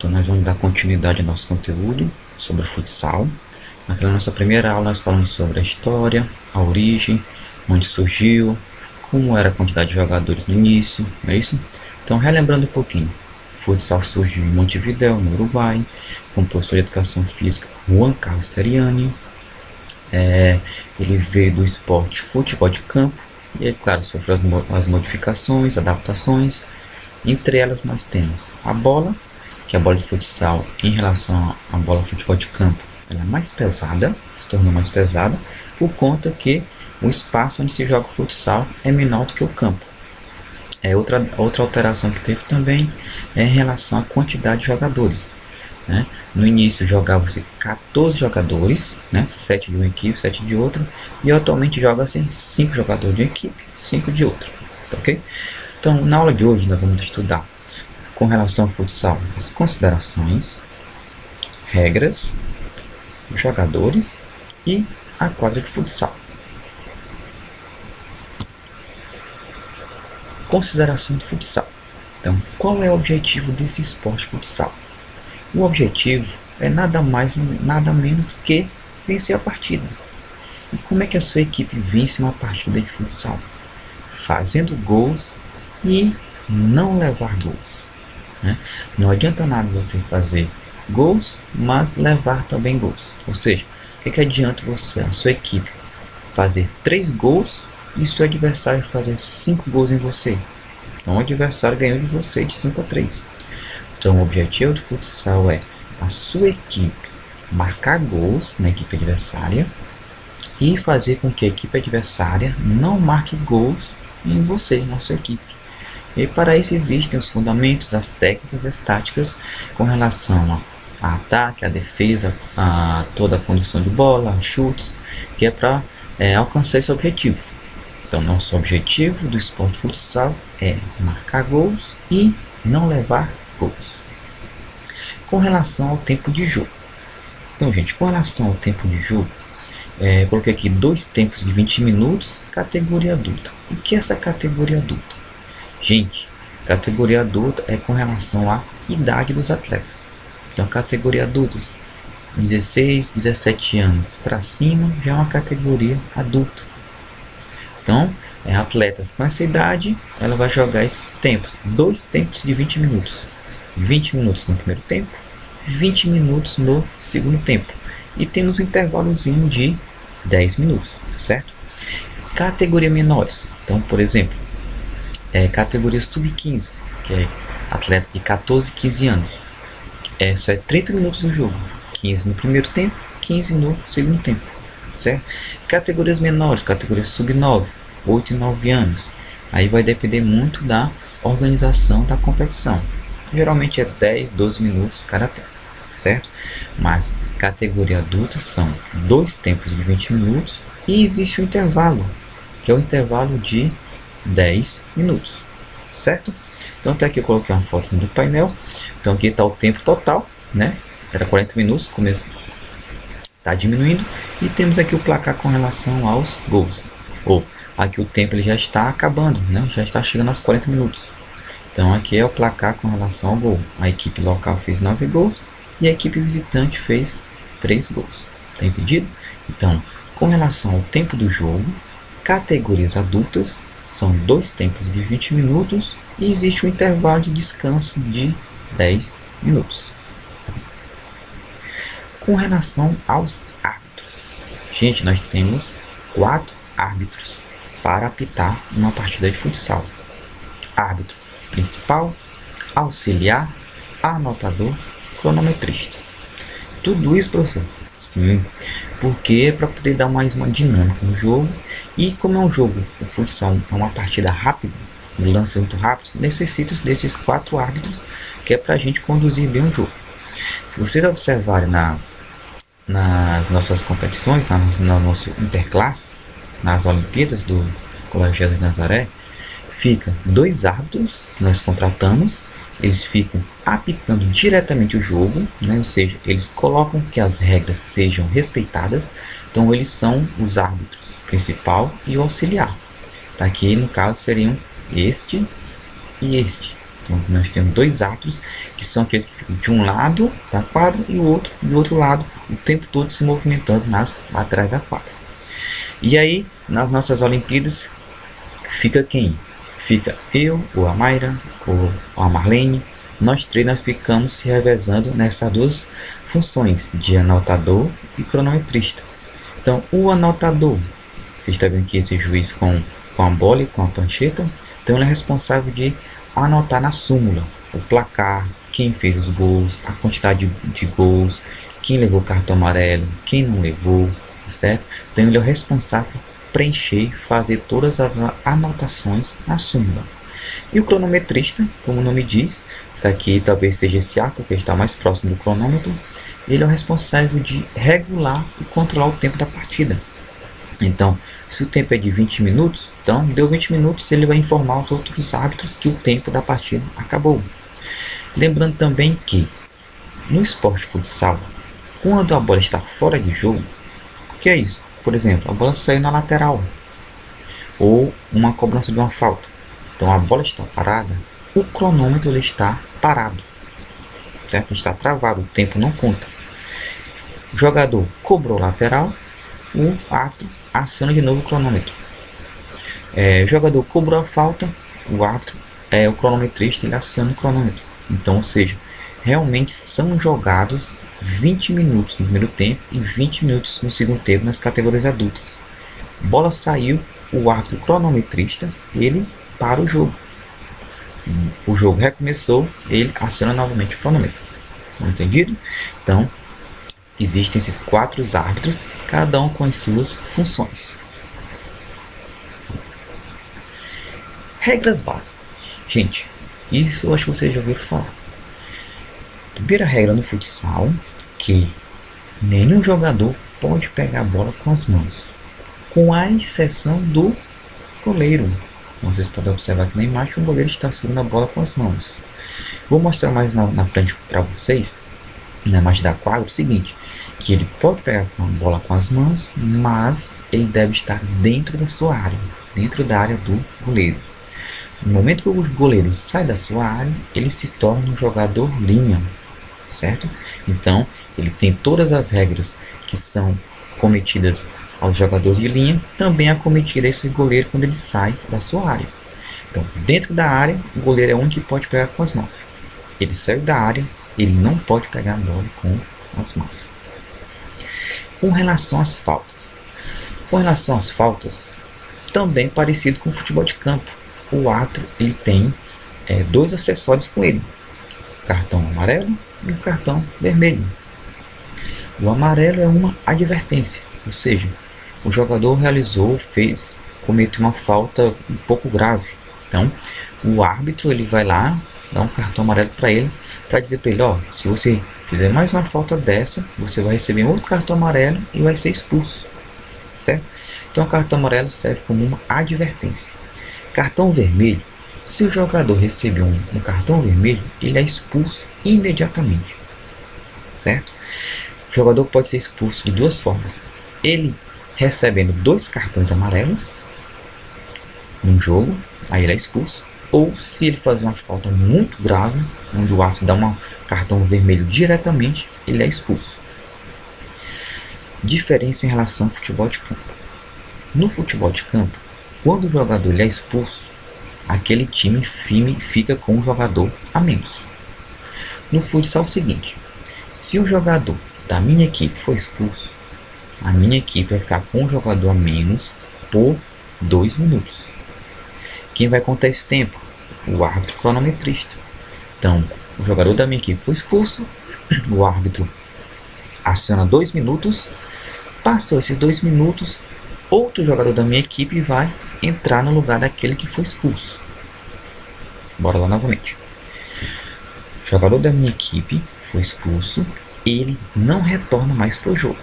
Então nós vamos dar continuidade ao nosso conteúdo sobre o futsal. Naquela nossa primeira aula nós falamos sobre a história, a origem, onde surgiu, como era a quantidade de jogadores no início, não é isso? Então relembrando um pouquinho, o futsal surgiu em Montevidéu, no Uruguai, com o professor de educação física Juan Carlos Seriani. Ele veio do esporte futebol de campo e, claro, sofreu as modificações, adaptações. Entre elas nós temos a bola, que a bola de futsal em relação à bola de futebol de campo, ela é mais pesada, se tornou mais pesada, por conta que o espaço onde se joga o futsal é menor do que o campo. Outra alteração que teve também é em relação à quantidade de jogadores. Né? No início jogava-se 14 jogadores, né? 7 de uma equipe, 7 de outra, e atualmente joga-se 5 jogadores de uma equipe, 5 de outra. Ok? Então, na aula de hoje nós vamos estudar com relação ao futsal as considerações, regras, jogadores e a quadra de futsal. Consideração do futsal. Então, qual é o objetivo desse esporte futsal? O objetivo é nada mais nada menos que vencer a partida. E como é que a sua equipe vence uma partida de futsal? Fazendo gols e não levar gols. Né? Não adianta nada você fazer gols, mas levar também gols. Ou seja, o que adianta você, a sua equipe, fazer 3 gols e seu adversário fazer 5 gols em você? Então o adversário ganhou de você de 5-3. Então o objetivo do futsal é a sua equipe marcar gols na equipe adversária e fazer com que a equipe adversária não marque gols em você, na sua equipe. E para isso existem os fundamentos, as técnicas, as táticas com relação a ataque, a defesa, a toda a condição de bola, chutes, que é para alcançar esse objetivo. Então nosso objetivo do esporte futsal é marcar gols e não levar gols. Com relação ao tempo de jogo. Então, gente, com relação ao tempo de jogo, coloquei aqui 2 tempos de 20 minutos, categoria adulta. O que é essa categoria adulta? Gente, categoria adulta é com relação à idade dos atletas. Então, categoria adultos, 16, 17 anos para cima, já é uma categoria adulta. Então, atletas com essa idade, ela vai jogar esses tempos, 2 tempos de 20 minutos. 20 minutos no primeiro tempo, 20 minutos no segundo tempo. E temos um intervalozinho de 10 minutos, certo? Categoria menores. Então, por exemplo, categoria sub-15, que é atletas de 14 e 15 anos. Só é 30 minutos do jogo. 15 no primeiro tempo, 15 no segundo tempo, certo? Categorias menores, categoria sub-9, 8 e 9 anos. Aí vai depender muito da organização da competição. Geralmente é 10, 12 minutos cada tempo, certo? Mas categoria adulta são 2 tempos de 20 minutos e existe um intervalo, que é o intervalo de 10 minutos, certo? Então até aqui eu coloquei uma foto do painel. Então aqui está o tempo total, né? Era 40 minutos, começo está diminuindo, e temos aqui o placar com relação aos gols. Ou aqui o tempo ele já está acabando, né? Já está chegando aos 40 minutos. Então aqui é o placar com relação ao gol. A equipe local fez 9 gols e a equipe visitante fez 3 gols. Tá entendido? Então, com relação ao tempo do jogo, categorias adultas são 2 tempos de 20 minutos e existe um intervalo de descanso de 10 minutos. Com relação aos árbitros. Gente, nós temos 4 árbitros para apitar uma partida de futsal. Árbitro principal, auxiliar, anotador, cronometrista. Tudo isso, professor? Sim, porque é para poder dar mais uma dinâmica no jogo. E como é um jogo, o futsal é uma partida rápida, um lance muito rápido, necessita desses 4 árbitros, que é para a gente conduzir bem o jogo. Se vocês observarem nas nossas competições, na nossa interclasse, nas Olimpíadas do Colégio de Nazaré, fica 2 árbitros que nós contratamos, eles ficam apitando diretamente o jogo, né? Ou seja, eles colocam que as regras sejam respeitadas. Então eles são os árbitros principal e o auxiliar. Aqui no caso seriam este e este. Então nós temos dois árbitros, que são aqueles que ficam de um lado da quadra e o outro do outro lado, o tempo todo se movimentando nas laterais da quadra. E aí, nas nossas Olimpíadas, fica quem? Fica eu, ou a Mayra, ou a Marlene. Nós três ficamos se revezando nessas duas funções, de anotador e cronometrista. Então, o anotador, você está vendo aqui esse juiz com a bola e com a prancheta, então ele é responsável de anotar na súmula o placar, quem fez os gols, a quantidade de gols, quem levou cartão amarelo, quem não levou, certo? Então ele é o responsável por preencher, fazer todas as anotações na súmula. E o cronometrista, como o nome diz, daqui talvez seja esse A, porque está mais próximo do cronômetro, ele é o responsável de regular e controlar o tempo da partida. Então, se o tempo é de 20 minutos, então deu 20 minutos, ele vai informar os outros árbitros que o tempo da partida acabou. Lembrando também que no esporte futsal, quando a bola está fora de jogo, o que é isso? Por exemplo, a bola saiu na lateral ou uma cobrança de uma falta. Então a bola está parada, o cronômetro ele está parado, certo? Está travado, o tempo não conta. O jogador cobrou lateral, o árbitro aciona de novo o cronômetro. O jogador cobrou a falta, o árbitro, o cronometrista, ele aciona o cronômetro. Então, ou seja, realmente são jogados 20 minutos no primeiro tempo e 20 minutos no segundo tempo nas categorias adultas. Bola saiu, o árbitro cronometrista, ele para o jogo. O jogo recomeçou, ele aciona novamente o cronômetro. Entendido? Então, existem esses 4 árbitros, cada um com as suas funções. Regras básicas. Gente, isso eu acho que vocês já ouviram falar. Primeira regra no futsal, que nenhum jogador pode pegar a bola com as mãos, com a exceção do goleiro. Então, vocês podem observar aqui na imagem que o goleiro está segurando a bola com as mãos. Vou mostrar mais na frente para vocês, na imagem da quadra, o seguinte, que ele pode pegar a bola com as mãos, mas ele deve estar dentro da sua área, dentro da área do goleiro. No momento que o goleiro sai da sua área, ele se torna um jogador linha, certo? Então, ele tem todas as regras que são cometidas aos jogadores de linha, também é cometida a esse goleiro quando ele sai da sua área. Então, dentro da área, o goleiro é o único que pode pegar com as mãos. Ele saiu da área, ele não pode pegar a bola com as mãos. Com relação às faltas. Com relação às faltas, também parecido com o futebol de campo. O árbitro ele tem 2 acessórios com ele. O cartão amarelo e o cartão vermelho. O amarelo é uma advertência, ou seja, o jogador cometeu uma falta um pouco grave. Então, o árbitro ele vai lá, dá um cartão amarelo para ele, para dizer para ele, se você fizer mais uma falta dessa, você vai receber outro cartão amarelo e vai ser expulso, certo? Então, o cartão amarelo serve como uma advertência. Cartão vermelho, se o jogador receber um cartão vermelho, ele é expulso imediatamente, certo? O jogador pode ser expulso de 2 formas. Ele recebendo 2 cartões amarelos num jogo, aí ele é expulso. Ou se ele fazer uma falta muito grave, onde o árbitro dá um cartão vermelho diretamente, ele é expulso. Diferença em relação ao futebol de campo. No futebol de campo, quando o jogador ele é expulso, aquele time fica com um jogador a menos. No futsal é o seguinte, se o jogador da minha equipe for expulso, a minha equipe vai ficar com um jogador a menos por 2 minutos. Quem vai contar esse tempo? O árbitro cronometrista. Então, o jogador da minha equipe foi expulso, o árbitro aciona 2 minutos, passou esses 2 minutos, outro jogador da minha equipe vai entrar no lugar daquele que foi expulso. Bora lá novamente. O jogador da minha equipe foi expulso, ele não retorna mais para o jogo.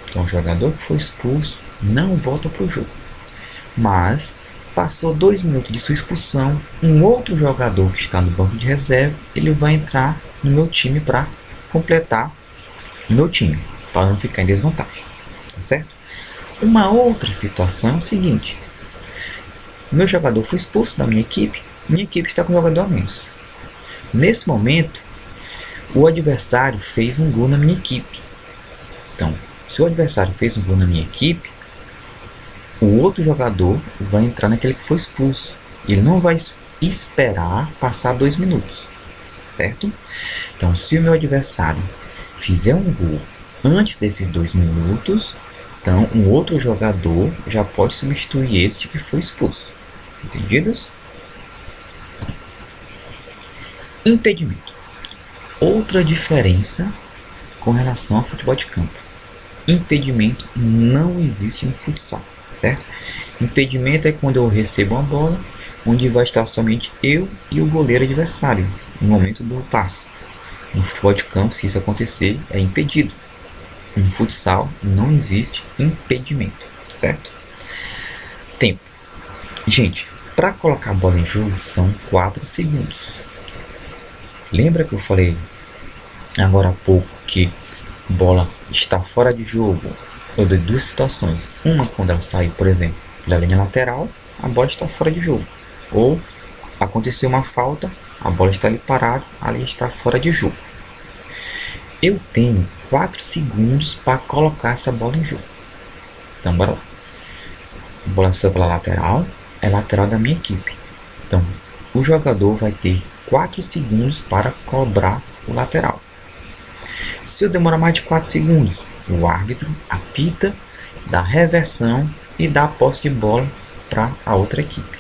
Então, o jogador que foi expulso não volta para o jogo. Mas passou 2 minutos de sua expulsão, um outro jogador que está no banco de reserva, ele vai entrar no meu time para completar o meu time, para não ficar em desvantagem, tá certo? Uma outra situação é o seguinte, meu jogador foi expulso da minha equipe, minha equipe está com um jogador a menos. Nesse momento, o adversário fez um gol na minha equipe. Então, se o adversário fez um gol na minha equipe, o outro jogador vai entrar naquele que foi expulso. Ele não vai esperar passar 2 minutos, certo? Então, se o meu adversário fizer um gol antes desses 2 minutos, então um outro jogador já pode substituir este que foi expulso. Entendidos? Impedimento. Outra diferença com relação ao futebol de campo. Impedimento não existe no futsal, certo? Impedimento é quando eu recebo uma bola onde vai estar somente eu e o goleiro adversário no momento do passe. No futebol de campo, se isso acontecer, é impedido. No futsal não existe impedimento, certo? Tempo. Gente, para colocar a bola em jogo são 4 segundos. Lembra que eu falei agora há pouco que a bola está fora de jogo? Eu dei 2 situações. Uma quando ela sai, por exemplo, pela linha lateral, a bola está fora de jogo. Ou aconteceu uma falta, a bola está ali parada, ali está fora de jogo. Eu tenho 4 segundos para colocar essa bola em jogo. Então, bora lá. A bola saiu pela lateral, é lateral da minha equipe. Então, o jogador vai ter 4 segundos para cobrar o lateral. Se eu demorar mais de 4 segundos, o árbitro apita, dá reversão e dá a posse de bola para a outra equipe,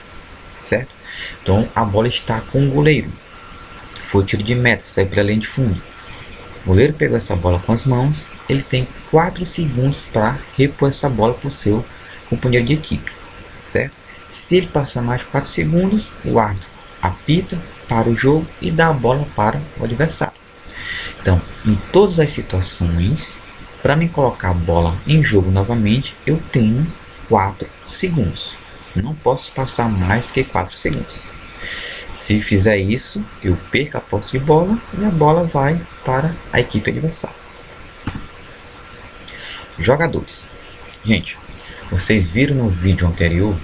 certo? Então, a bola está com o goleiro. Foi tiro de meta, saiu pela linha de fundo. O goleiro pegou essa bola com as mãos, ele tem 4 segundos para repor essa bola para o seu companheiro de equipe, certo? Se ele passar mais de 4 segundos, o árbitro apita, para o jogo e dá a bola para o adversário. Então, em todas as situações, para me colocar a bola em jogo novamente, eu tenho 4 segundos. Não posso passar mais que 4 segundos. Se fizer isso, eu perco a posse de bola e a bola vai para a equipe adversária. Jogadores. Gente, vocês viram no vídeo anterior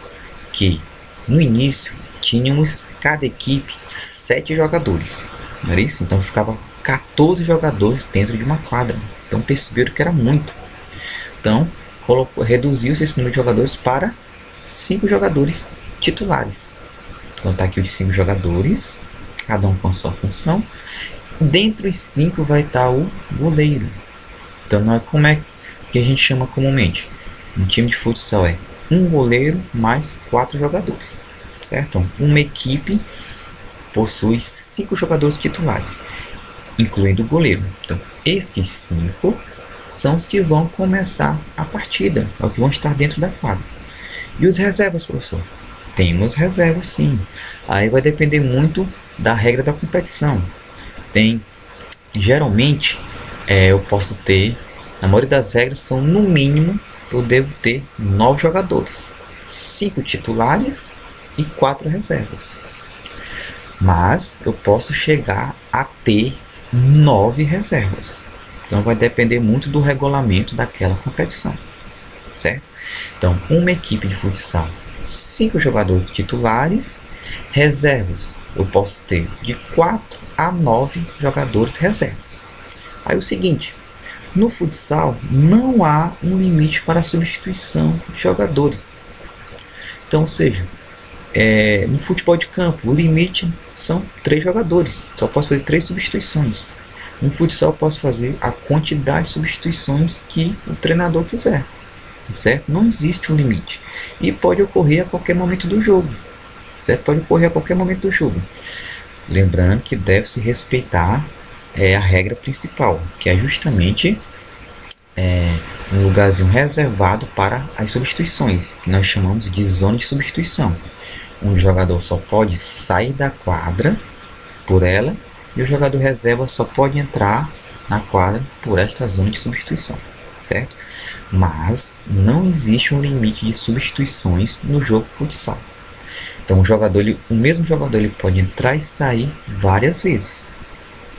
que no início tínhamos cada equipe 7 jogadores, não era isso? Então ficava 14 jogadores dentro de uma quadra. Então perceberam que era muito. Então reduziu-se esse número de jogadores para 5 jogadores titulares. Então está aqui os 5 jogadores, cada um com a sua função. Dentre os 5 vai estar o goleiro. Então não é como é que a gente chama comumente. Um time de futsal é um goleiro mais 4 jogadores, certo? Então, uma equipe possui 5 jogadores titulares, incluindo o goleiro. Então, esses 5 são os que vão começar a partida, é o que vão estar dentro da quadra. E os reservas, professor? Temos reservas, sim. Aí vai depender muito da regra da competição. Geralmente, eu posso ter, na maioria das regras são no mínimo, eu devo ter 9 jogadores, 5 titulares e 4 reservas. Mas eu posso chegar a ter 9 reservas. Então vai depender muito do regulamento daquela competição, certo? Então, uma equipe de futsal, 5 jogadores titulares, reservas, eu posso ter de 4 a 9 jogadores reservas. Aí o seguinte, no futsal não há um limite para a substituição de jogadores. Então, ou seja, no futebol de campo, o limite são 3 jogadores. Só posso fazer 3 substituições. No futsal, posso fazer a quantidade de substituições que o treinador quiser. Certo? Não existe um limite. E pode ocorrer a qualquer momento do jogo. Certo? Pode ocorrer a qualquer momento do jogo. Lembrando que deve-se respeitar a regra principal, que é justamente um lugarzinho reservado para as substituições, que nós chamamos de zona de substituição. Um jogador só pode sair da quadra por ela e o jogador reserva só pode entrar na quadra por esta zona de substituição, certo? Mas não existe um limite de substituições no jogo futsal. Então o mesmo jogador ele pode entrar e sair várias vezes,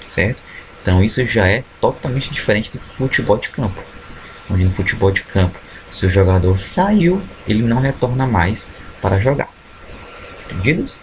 certo? Então isso já é totalmente diferente do futebol de campo, onde no futebol de campo, se o jogador saiu, ele não retorna mais para jogar. Entendidos?